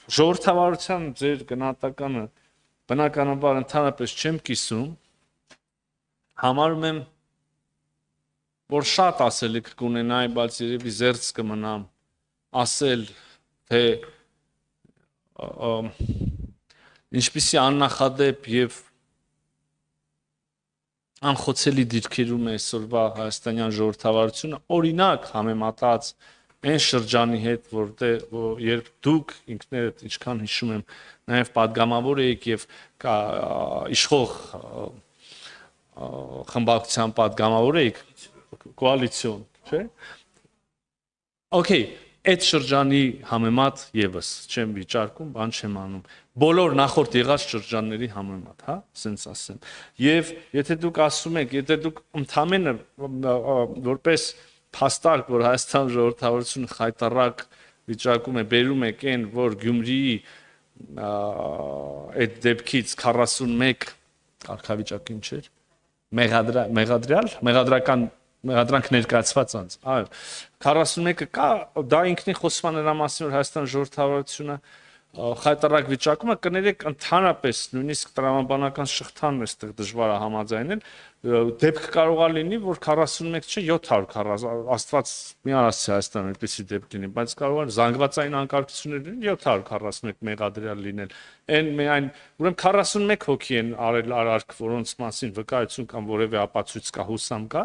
ժողովրդավարության ձեր գնահատականը բնականաբար ընդհանրապես չեմ կիսում, համարում եմ, որ շատ ասելիք կունենայի, բայց երևի զերծ կմնամ ասել, թե ինչպիսի աննախադեպ եւ անխոցելի դիրքերում է այսօրվա հայաստանյան ժողովրդավարությունը, օրինակ համեմատած այն շրջանի հետ, երբ դուք ինքներդ ինչքան հիշում եմ, նաև падգամավոր եք եւ իշխող խմբակցության падգամավոր եք, կոալիցիոն, չէ՞։ Okay, այդ շրջանի համեմատ եւս չեմ վիճարկում, բան չեմ անում։ Բոլոր նախորդ եղած շրջանների համեմատ, հա, ասենց ասեմ։ Եվ եթե դուք ասում եք, եթե դուք ընդամենը որպես փաստարկ, որ Հայաստան ժողովրդավարությունը խայտարակ վիճակում է, բերում եք այն, որ Գյումրիի այդ դեպքից 41 կարգավիճակին չէր, մեղադրանք ներկայացված անց, այո, 41-ը կա, դա ինքնին խոսում է նրա մասին, որ Հայաստան ժողովրդավարությունը խայտարակ վիճակում է, կներեք ընդհանրապես նույնիսկ տրամաբանական շղթան այստեղ դժվար է համաձայնել, դեպք կարող է լինի, որ 41 չէ, 740, Աստված մի արասի Հայաստան այդպիսի դեպք լինի, բայց կարող է զանգվածային անկարգություններ լինի 741 մեղադրյալ լինել, այն միայն, ուրեմն 41 հոգի են արել արարք, որոնց մասին վկայություն կամ որևէ ապացույց կա, հուսամ կա,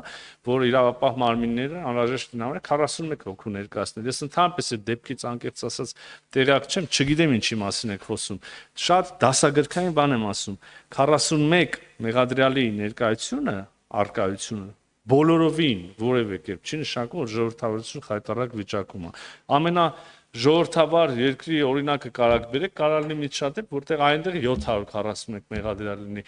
որ իրավապահ մարմինները անհրաժեշտ հնարավոր է 41 հոգու ներկայացնել։ Ես ընդհանրապես այդ դեպքից անկեղծ ասած տեղյակ չեմ, չգիտեմ ինչի մասին եք խոսում։ Շատ դասագրքային բան եմ ասում։ 41 մեղադրյալի ներկայությունը, արկայությունը բոլորովին որևէ կերպ չի նշանակում, որ ժողովրդավարությունը խայտարակ վիճակում է։ Ամենաժողովրդավար երկրի օրինակը կարակ բերեք, կարող լինի միջադեպ, որտեղ այնտեղ 741 մեղադրյալ լինի։